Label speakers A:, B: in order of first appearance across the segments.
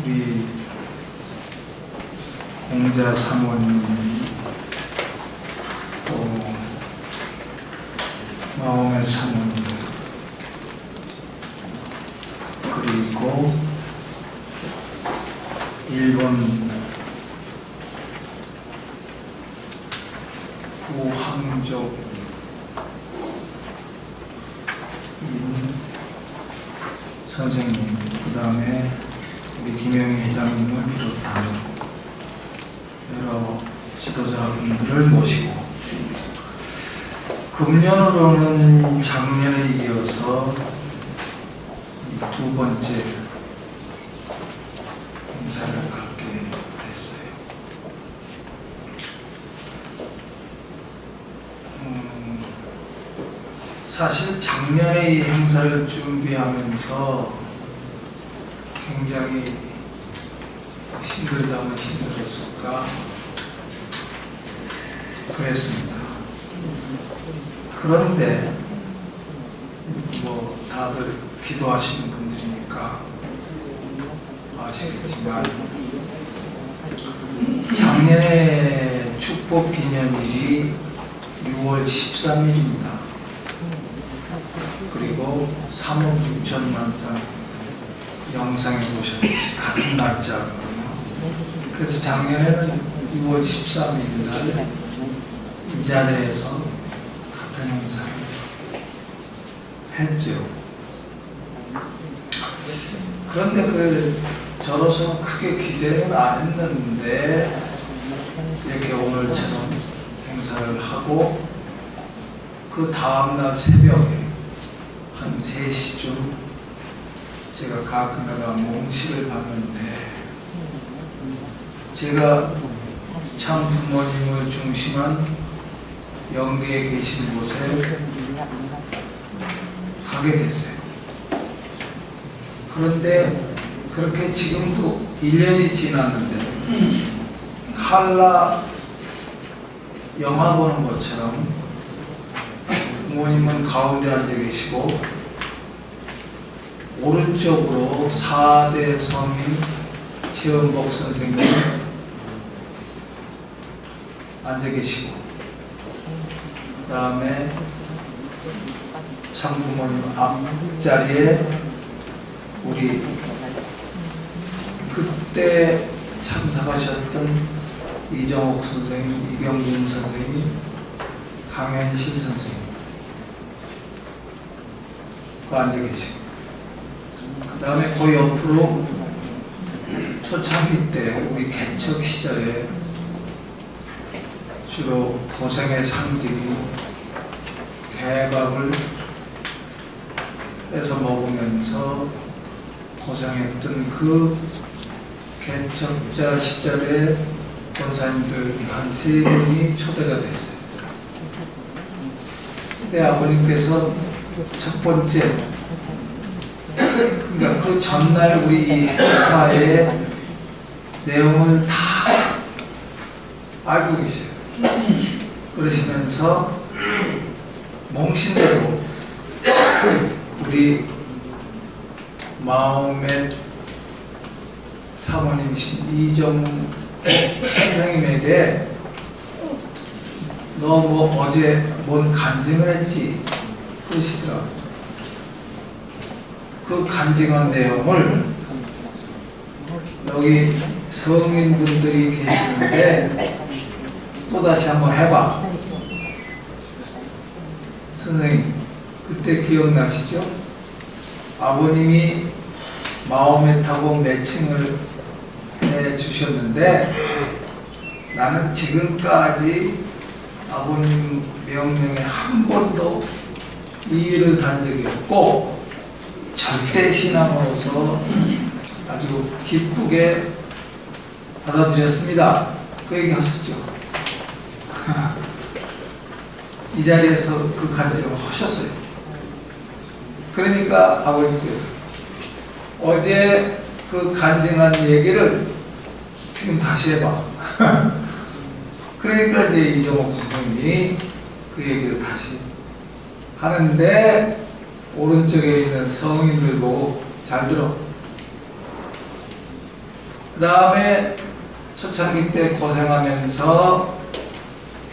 A: 우리 공자 사모님 또 마홍의 사모님 그리고 일본 구항족인 선생님, 그 다음에 우리 김영희 회장님을 비롯한 여러 지도자분들을 모시고 금년으로는 작년에 이어서 두 번째 행사를 갖게 됐어요. 사실 작년에 이 행사를 준비하면서 굉장히 힘들다면 힘들었을까 그랬습니다. 그런데 뭐 다들 기도하시는 분들이니까 아시겠지만 작년에 축복 기념일이 6월 13일입니다. 그리고 3억 6천만 쌍 영상에 보셨듯이 같은 날짜거든요. 그래서 작년에는 6월 13일 날 이 자리에서 같은 행사를 했죠. 그런데 저로서는 크게 기대는 안 했는데 이렇게 오늘처럼 행사를 하고 그 다음날 새벽에 한 3시쯤 제가 가끔가다 몽시를 봤는데 제가 참 부모님을 중심한 영계에 계신 곳에 가게 됐어요. 그런데 그렇게 지금도 1년이 지났는데 칼라 영화 보는 것처럼 부모님은 가운데 앉아 계시고 오른쪽으로 4대 성인 최은복 선생님 앉아 계시고 그 다음에 참부모님 앞자리에 우리 그때 참석하셨던 이정옥 선생님, 이경준 선생님, 강현실 선생님 그 앉아 계시고 그 다음에 그 옆으로 초창기 때 우리 개척 시절에 주로 도생의 상징이 개밥을 뺏어 먹으면서 고생했던 그 개척자 시절에 권사님들 한 3분이 초대가 됐어요. 근데 아버님께서 첫 번째 그러니까 그 전날 우리 이 행사의 내용을 다 알고 계세요. 그러시면서 몽신대로 우리 마음의 사모님이신 이정 선생님에게 너 뭐 어제 뭔 간증을 했지? 그러시더라고요. 그 간증한 내용을 여기 성인분들이 계시는데 또다시 한번 해봐. 선생님, 그때 기억나시죠? 아버님이 마음에 타고 매칭을 해주셨는데 나는 지금까지 아버님 명령에 한 번도 이의를 단 적이 없고 절대 신앙으로서 아주 기쁘게 받아들였습니다. 그 얘기 하셨죠? 이 자리에서 그 간증을 하셨어요. 그러니까 아버님께서 어제 그 간증한 얘기를 지금 다시 해봐. 그러니까 이제 이정옥 선생님이 그 얘기를 다시 하는데 오른쪽에 있는 성인들 보고 잘 들어. 그 다음에 초창기 때 고생하면서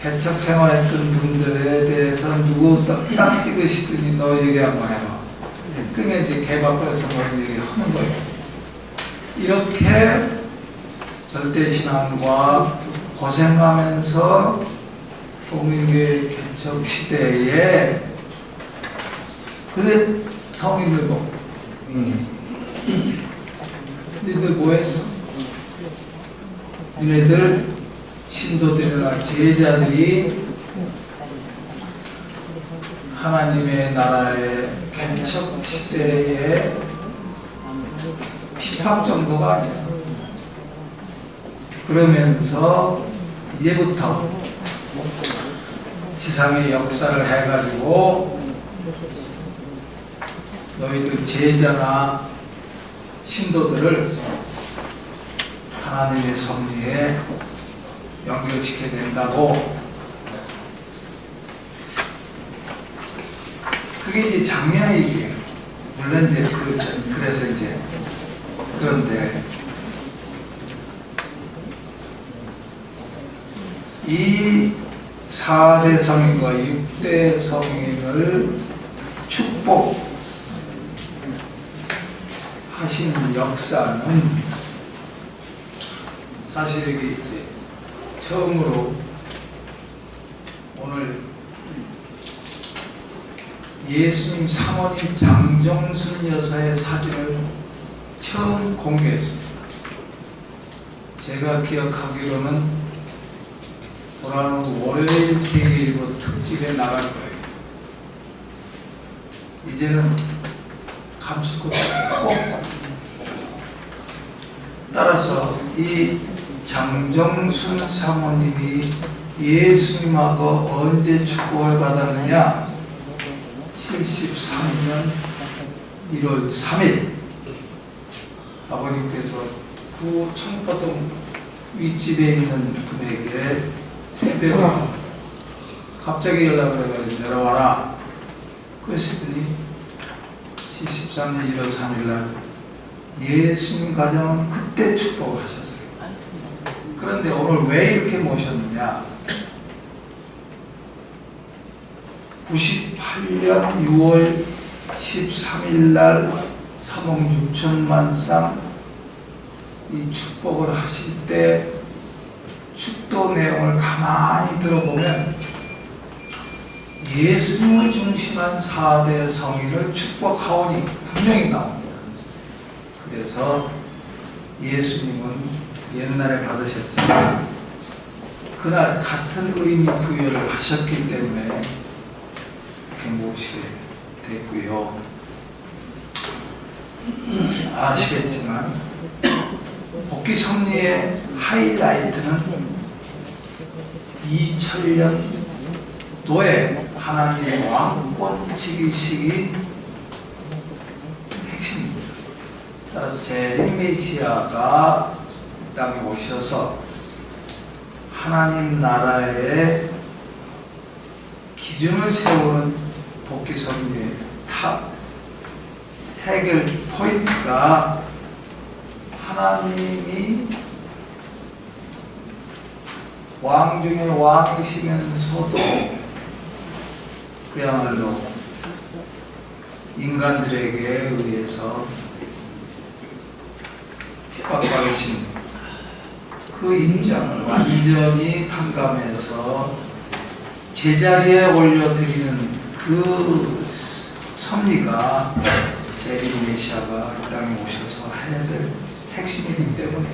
A: 개척 생활했던 분들에 대해서 누구 딱 찍으시더니 너 얘기 한번 해봐. 그게 이제 개밥에서 너희들이 하는 거예요. 이렇게 절대신앙과 고생하면서 동일교회 개척 시대에 그래 성인들 뭐 니들 뭐 했어? 니네들 신도들이나 제자들이 하나님의 나라의 개척 시대에 핍박 정도가 아니야. 그러면서 이제부터 지상의 역사를 해가지고 너희들 제자나 신도들을 하나님의 섭리에 연결시켜야 된다고. 그게 이제 작년의 일이에요. 물론 이제 그래서 이제 그런데 이 4대 성인과 6대 성인을 축복하신 역사는 사실 이게 이제 처음으로 오늘 예수님 사모님 장정순 여사의 사진을 처음 공개했습니다. 제가 기억하기로는 돌아오는 월요일 세계일보 특집에 나갈 거예요. 이제는 감출 것도 없고. 따라서 이 장정순 사모님이 예수님하고 언제 축복을 받았느냐? 73년 1월 3일 아버님께서 그 청포동 윗집에 있는 분에게 새벽에 갑자기 연락을 해가지고 내려와라. 그러시더니 73년 1월 3일날 예수님 가정은 그때 축복을 하셨어요. 그런데 오늘 왜 이렇게 모셨느냐? 98년 6월 13일날 3억 6천만 쌍 이 축복을 하실 때 축도 내용을 가만히 들어보면 예수님을 중심한 4대 성인을 축복하오니 분명히 나옵니다. 그래서 예수님은 옛날에 받으셨지만 그날 같은 의미 부여를 하셨기 때문에 이렇게 모시게 됐고요. 아시겠지만 복귀 섭리의 하이라이트는 2000년도에 하나님의 왕권치기식이 핵심입니다. 따라서 재림 메시아가 이 땅에 오셔서 하나님 나라의 기준을 세우는 복귀 섭리의 탑 해결 포인트가 하나님이 왕 중에 왕이시면서도 그야말로 인간들에게 의해서 핍박받으신 그 입장을 완전히 탕감해서 제자리에 올려드리는 그 섭리가 재림 메시아가 이 땅에 오셔서 해야 될 핵심이기 때문에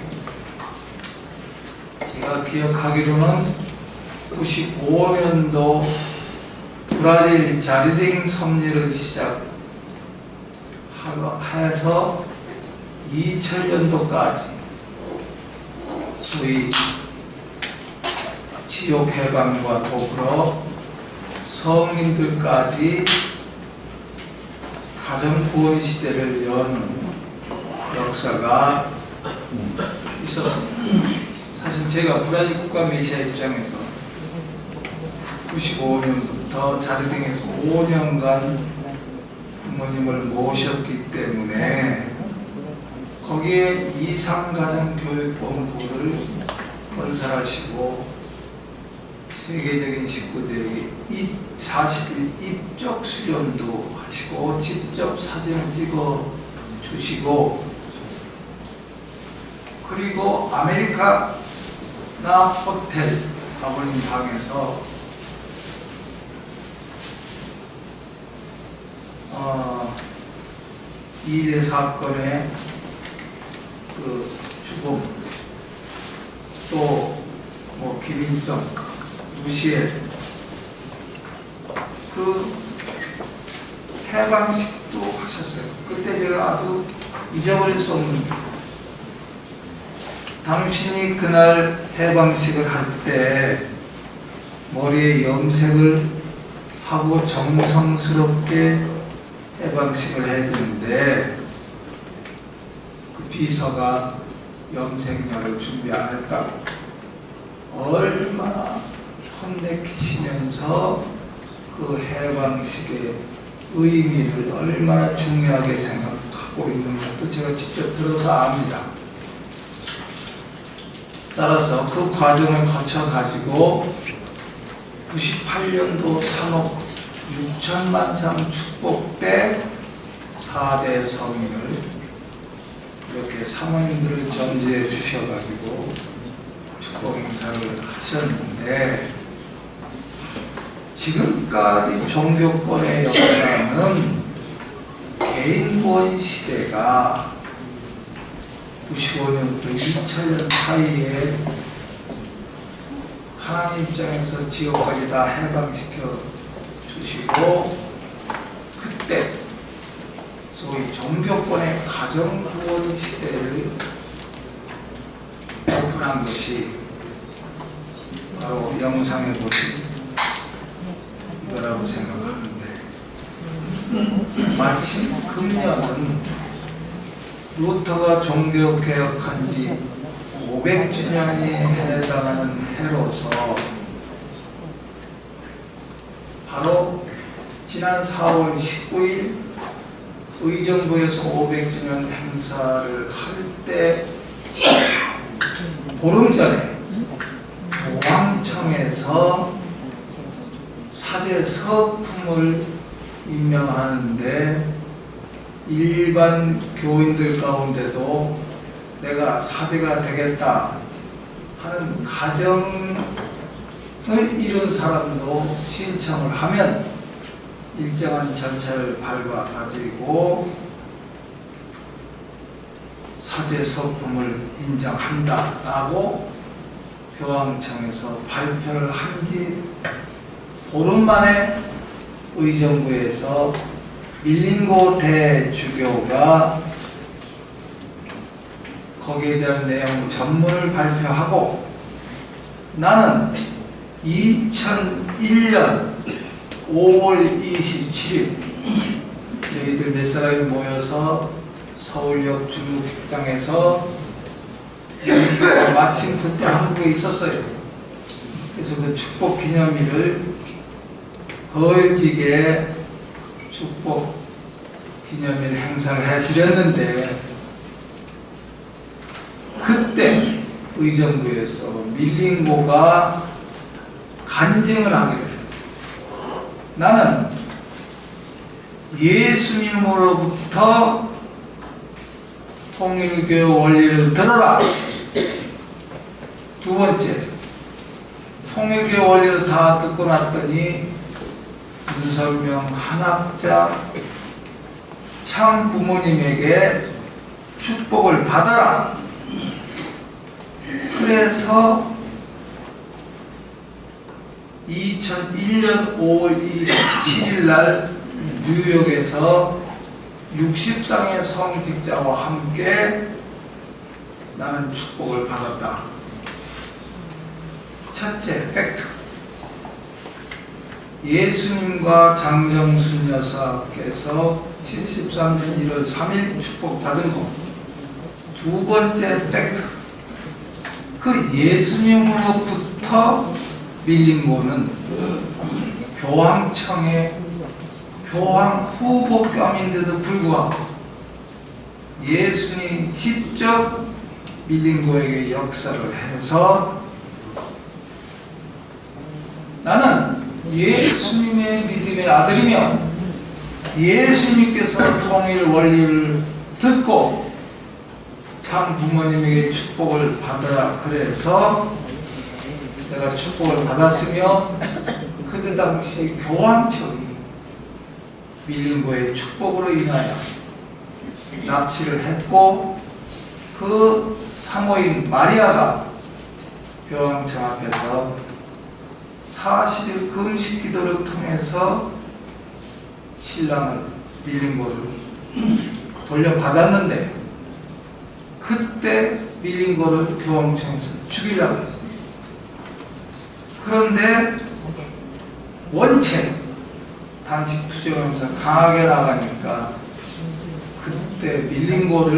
A: 제가 기억하기로는 95년도 브라질 자리딩 섭리를 시작해서 2000년도까지 소위 지옥 해방과 더불어 성인들까지 가정 구원 시대를 여는 역사가 있었습니다. 사실 제가 브라질 국가 메시아 입장에서 95년부터 자리딩에서 5년간 부모님을 모셨기 때문에 거기에 이상가정교육본부를 건설하시고 세계적인 식구들에게 40일 입적 수련도 하시고 직접 사진을 찍어 주시고, 그리고 아메리카나 호텔 아버님 방에서 이대 사건의 그 죽음, 또 뭐 김일성, 루시엘 그 해방식도 하셨어요. 그때 제가 아주 잊어버릴 수 없는, 당신이 그날 해방식을 할 때 머리에 염색을 하고 정성스럽게 해방식을 해야 되는데 그 비서가 염색약을 준비 안 했다고 얼마나 혼내키시면서 그 해방식의 의미를 얼마나 중요하게 생각하고 있는 것도 제가 직접 들어서 압니다. 따라서 그 과정을 거쳐가지고 98년도 3억 6천만 상 축복 때 4대 성인을 이렇게 사모님들을 전제해 주셔가지고 축복 행사를 하셨는데, 지금까지 종교권의 역사는 개인본 시대가 95년부터 2000년 사이에 하나님 입장에서 지옥까지 다 해방시켜 주시고, 그때 소위 종교권의 가정구원 시대를 오픈한 것이 바로 영상에 보신 이거라고 생각하는데, 마침 금년은 루터가 종교개혁한 지 500주년이 해당하는 해로서 바로 지난 4월 19일 의정부에서 500주년 행사를 할 때 보름 전에 교황청에서 사제 서품을 임명하는데 일반 교인들 가운데도 내가 사제가 되겠다 하는 가정을 이룬 사람도 신청을 하면 일정한 절차를 밟아 가지고 사제 서품을 인정한다라고 교황청에서 발표를 한 지 보름 만에 의정부에서 밀링고 대주교가 거기에 대한 내용 전문을 발표하고, 나는 2001년 5월 27일 저희들 몇 사람이 모여서 서울역 중국식당에서 마침 그때 한국에 있었어요. 그래서 그 축복 기념일을 거일지게 축복 기념일 행사를 해드렸는데, 그때 의정부에서 밀링고가 간증을 하게 돼요. 나는 예수님으로부터 통일교 원리를 들어라. 두 번째, 통일교 원리를 다 듣고 났더니 윤석명 한학자 참 부모님에게 축복을 받아라. 그래서 2001년 5월 27일 날 뉴욕에서 60상의 성직자와 함께 나는 축복을 받았다. 첫째, 팩트. 예수님과 장정순 여사께서 73년 1월 3일 축복받은 것. 두 번째 팩트. 그 예수님으로부터 밀링고는 교황청의 교황 후보감인데도 불구하고 예수님이 직접 밀린고에게 역사를 해서 나는 예수님의 믿음의 아들이며 예수님께서 통일 원리를 듣고 참 부모님에게 축복을 받으라 그래서 내가 축복을 받았으며 그때 당시 교황청이 밀린고의 축복으로 인하여 납치를 했고 그 사모인 마리아가 교황청 앞에서 40일 금식 기도를 통해서 신랑을 밀린고를 돌려받았는데 그때 밀린고를 교황청에서 죽이려고 했습니다. 그런데 원체 단식 투쟁하면서 강하게 나가니까 그때 밀린고가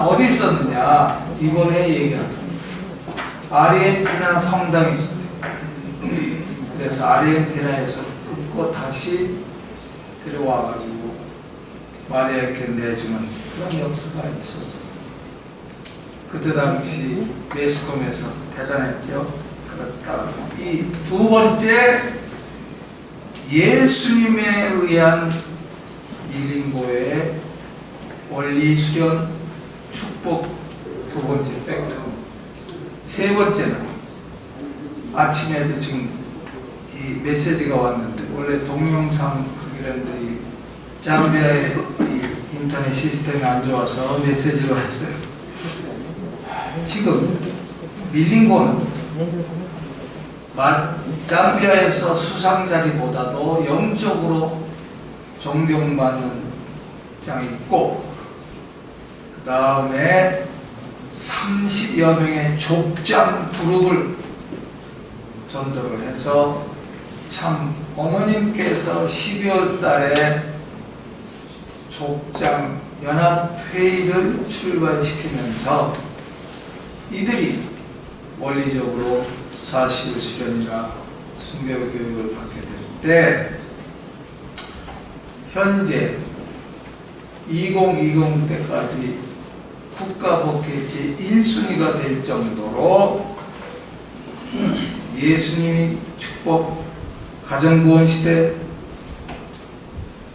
A: 어디 있었느냐, 이번에 얘기하던 아르헨티나 성당이 있었대요. 그래서 아르헨티나에서 끊고 다시 데려와가지고 마리아에게 내주는 그런 역사가 있었어요. 그때 당시 매스컴에서 대단했죠. 그렇다. 이 두 번째, 예수님에 의한 밀린고의 원리 수련 축복 두 번째 팩트. 세 번째는 아침에도 지금 이 메시지가 왔는데 원래 동영상 하기로는데 이 잠비아의 이 인터넷 시스템이 안 좋아서 메시지로 했어요. 지금 밀린고는 잠비아에서 수상자리보다도 영적으로 존경받는 장이 있고 그 다음에 30여 명의 족장 그룹을 전도를 해서 참 어머님께서 12월 달에 족장 연합회의를 출발시키면서 이들이 원리적으로 40일 수련이나 순교 교육을 받게 될 때 현재 2020 때까지 국가복회지 1순위가 될 정도로 예수님이 축복, 가정구원 시대,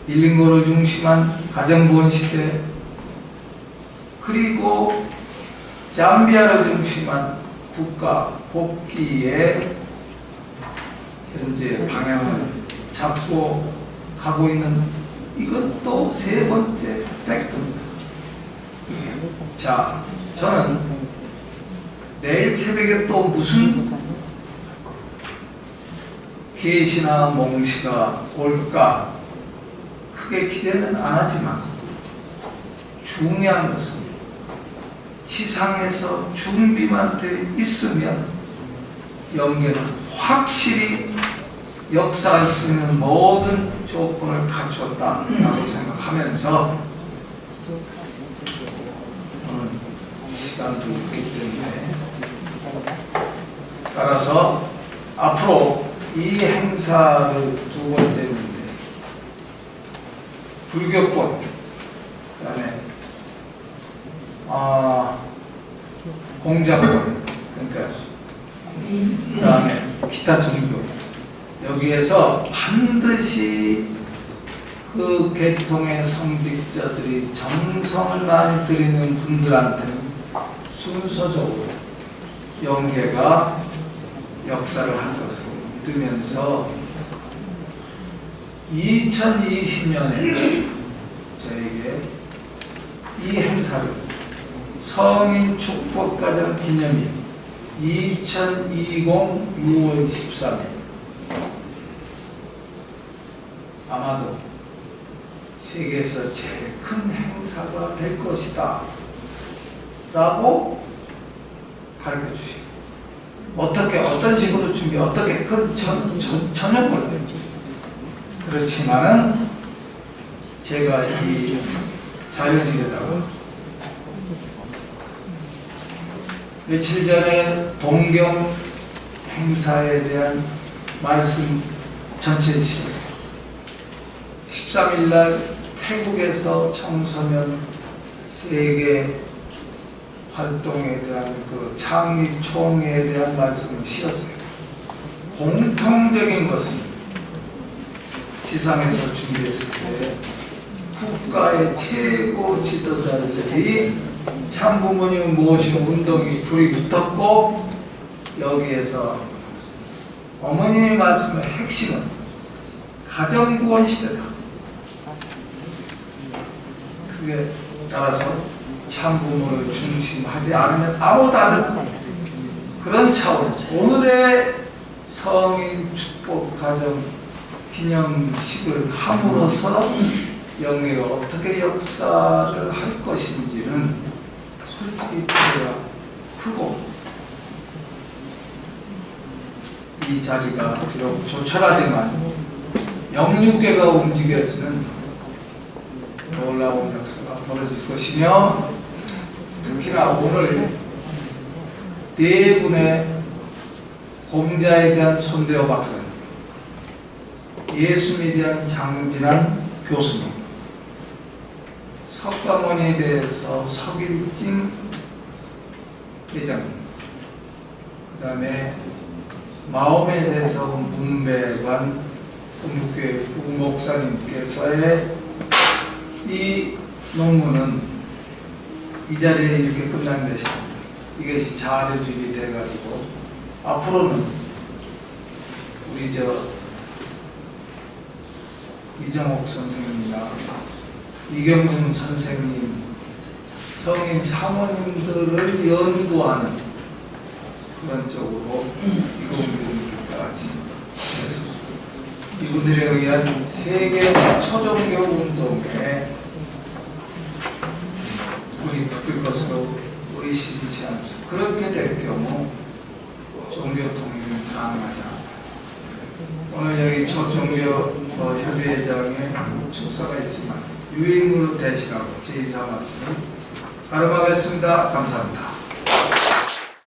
A: 밀린고를 중심한 가정구원 시대, 그리고 잠비아를 중심한 국가 복귀의 현재 방향을 잡고 가고 있는 이것도 세 번째 팩트입니다. 자, 저는 내일 새벽에 또 무슨 계시나 몽시가 올까 크게 기대는 안 하지만 중요한 것은 지상에서 준비만 돼 있으면 영계는 확실히 역사할 수 있는 모든 조건을 갖췄다라고 생각하면서 오늘 시간도 있기 때문에 따라서 앞으로 이 행사를 두 번째인데 불교권, 그다음에 공자권, 그러니까 그다음에 기타 종교, 여기에서 반드시 그 계통의 성직자들이 정성을 많이 들이는 분들한테는 순서적으로 영계가 역사를 할 것으로 믿으면서 2020년에 저에게 이 행사를 성인 축복가정 기념일 2020 6월 13일 아마도 세계에서 제일 큰 행사가 될 것이다 라고 가르쳐 주시고, 어떻게 어떤 식으로 준비, 어떻게 그건 전혀 몰라요. 그렇지만은 제가 이 자료집에다가 며칠 전에 동경 행사에 대한 말씀 전체를 실었어요. 13일 날 태국에서 청소년 세계 활동에 대한 그 창립 총회에 대한 말씀을 실었어요. 공통적인 것은 지상에서 준비했을 때 국가의 최고 지도자들이 참부모님을 모시는 운동이 불이 붙었고, 여기에서 어머님의 말씀의 핵심은 가정구원 시대다. 그게 따라서 참부모를 중심하지 않으면 아무도 안 된다. 그런 차원에서 오늘의 성인 축복 가정 기념식을 함으로써 영예가 어떻게 역사를 할 것인지는 솔직히 기대가 크고, 이 자리가 비록 조촐하지만 영육계가 움직여지는 놀라운 역사가 벌어질 것이며, 특히나 오늘 네 분의 공자에 대한 손대호 박사님, 예수에 대한 장진환 교수님, 석가모니에 대해서 석일진 회장님, 그 다음에 마음에 대해서 문배관 동국교회 부목사님께서의 이 논문은 이 자리에 이렇게 끝난 것이 아닙니다. 이것이 자료집이 돼가지고 앞으로는 우리 이정옥 선생님이나 이경문 선생님, 성인 사모님들을 연구하는 그런 쪽으로 이공교육까지 해서 이분들에 의한 세계 초종교 운동에 불이 붙을 것으로 의심치 않습니다. 그렇게 될 경우 종교 통일은 가능하지 않다. 오늘 여기 초종교 협의회장의 축사가 있지만 유인으로 대신하고 제 인사 말씀을 가름하겠습니다. 감사합니다.